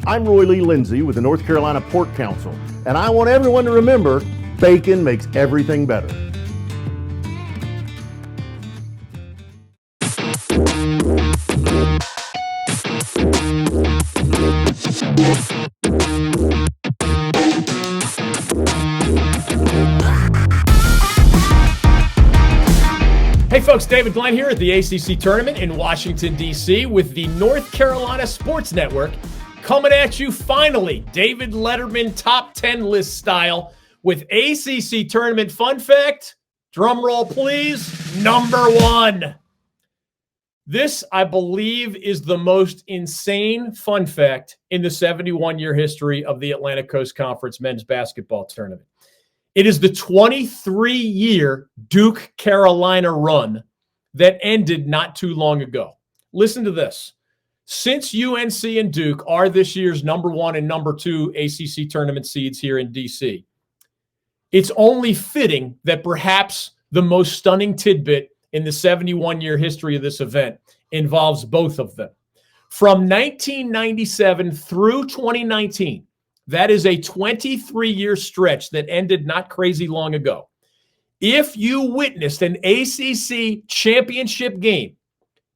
I'm Roy Lee Lindsay with the North Carolina Pork Council, and I want everyone to remember, bacon makes everything better. Hey folks, David Glenn here at the ACC Tournament in Washington, D.C. with the North Carolina Sports Network coming at you finally, David Letterman top 10 list style with ACC Tournament fun fact, drum roll please, number 1. This, I believe, is the most insane fun fact in the 71-year history of the Atlantic Coast Conference men's basketball tournament. It is the 23-year Duke-Carolina run that ended not too long ago. Listen to this. Since UNC and Duke are this year's number 1 and number 2 ACC tournament seeds here in D.C., it's only fitting that perhaps the most stunning tidbit in the 71-year history of this event involves both of them. From 1997 through 2019, that is a 23-year stretch that ended not crazy long ago. If you witnessed an ACC championship game,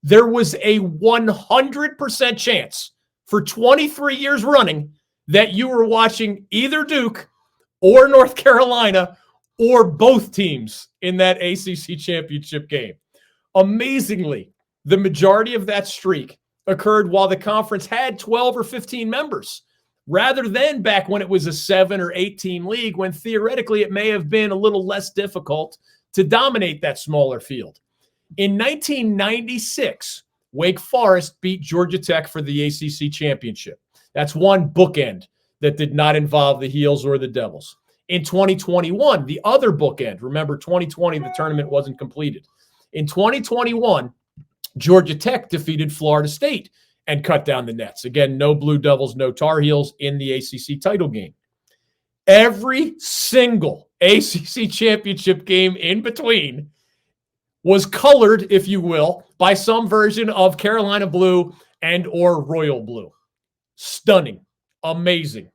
there was a 100% chance for 23 years running that you were watching either Duke or North Carolina or both teams in that ACC championship game. Amazingly, the majority of that streak occurred while the conference had 12 or 15 members, rather than back when it was a 7 or 8 team league, when theoretically it may have been a little less difficult to dominate that smaller field. In 1996, Wake Forest beat Georgia Tech for the ACC championship. That's one bookend that did not involve the Heels or the Devils. In 2021, the other bookend, remember 2020, the tournament wasn't completed. In 2021, Georgia Tech defeated Florida State and cut down the nets. Again, no Blue Devils, no Tar Heels in the ACC title game. Every single ACC championship game in between was colored, if you will, by some version of Carolina blue and or royal blue. Stunning. Amazing.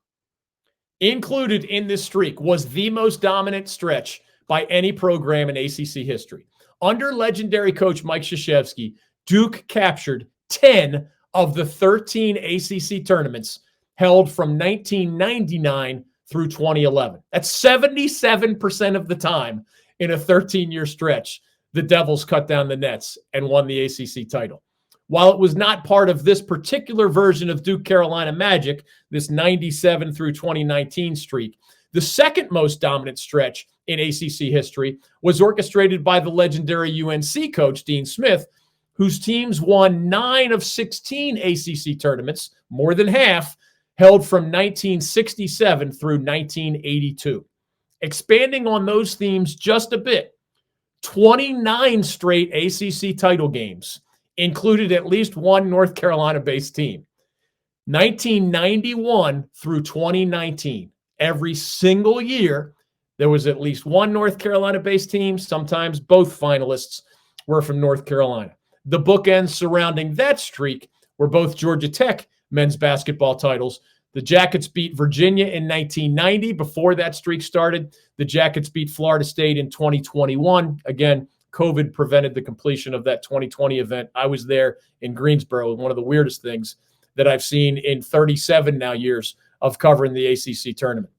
Included in this streak was the most dominant stretch by any program in ACC history. Under legendary coach Mike Krzyzewski, Duke captured 10 of the 13 ACC tournaments held from 1999 through 2011. That's 77% of the time in a 13-year stretch. The Devils cut down the nets and won the ACC title. While it was not part of this particular version of Duke Carolina Magic, this 97 through 2019 streak, the second most dominant stretch in ACC history was orchestrated by the legendary UNC coach, Dean Smith, whose teams won 9 of 16 ACC tournaments, more than half, held from 1967 through 1982. Expanding on those themes just a bit, 29 straight ACC title games included at least one North Carolina-based team. 1991 through 2019, every single year, there was at least one North Carolina-based team. Sometimes both finalists were from North Carolina. The bookends surrounding that streak were both Georgia Tech men's basketball titles. The Jackets beat Virginia in 1990. Before that streak started, the Jackets beat Florida State in 2021. Again, COVID prevented the completion of that 2020 event. I was there in Greensboro, one of the weirdest things that I've seen in 37 now years of covering the ACC tournament.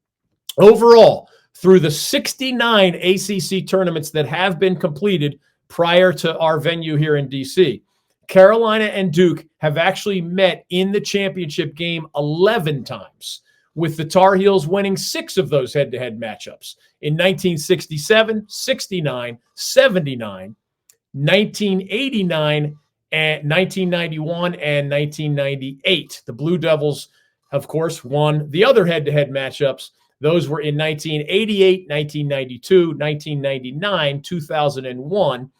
Overall, through the 69 ACC tournaments that have been completed prior to our venue here in D.C., Carolina and Duke have actually met in the championship game 11 times, with the Tar Heels winning 6 of those head-to-head matchups in 1967, 69, 79, 1989, and 1991, and 1998. The Blue Devils, of course, won the other head-to-head matchups. Those were in 1988, 1992, 1999, 2001,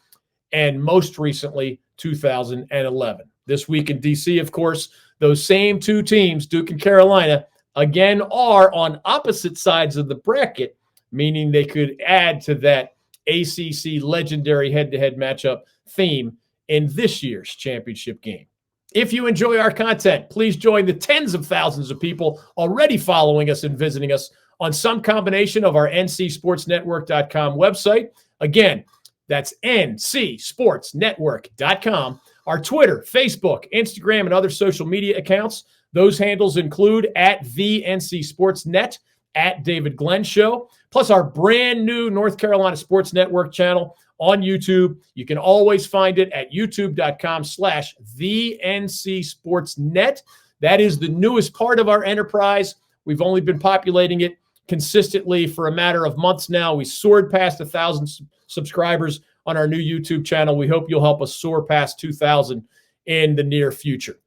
and most recently, 2011. This week in D.C., of course, those same 2 teams, Duke and Carolina, again are on opposite sides of the bracket, meaning they could add to that ACC legendary head-to-head matchup theme in this year's championship game. If you enjoy our content, please join the tens of thousands of people already following us and visiting us on some combination of our ncsportsnetwork.com website. Again, that's ncsportsnetwork.com. Our Twitter, Facebook, Instagram, and other social media accounts. Those handles include at the NC Sports Net, at David Glenn Show, plus our brand new North Carolina Sports Network channel on YouTube. You can always find it at youtube.com/the NC Sports Net. That is the newest part of our enterprise. We've only been populating it consistently for a matter of months now. We soared past 1,000 subscribers on our new YouTube channel. We hope you'll help us soar past 2,000 in the near future.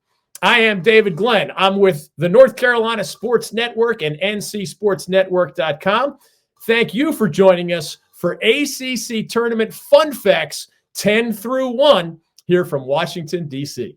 I am David Glenn. I'm with the North Carolina Sports Network and ncsportsnetwork.com. Thank you for joining us for ACC Tournament Fun Facts 10 through 1 here from Washington, D.C.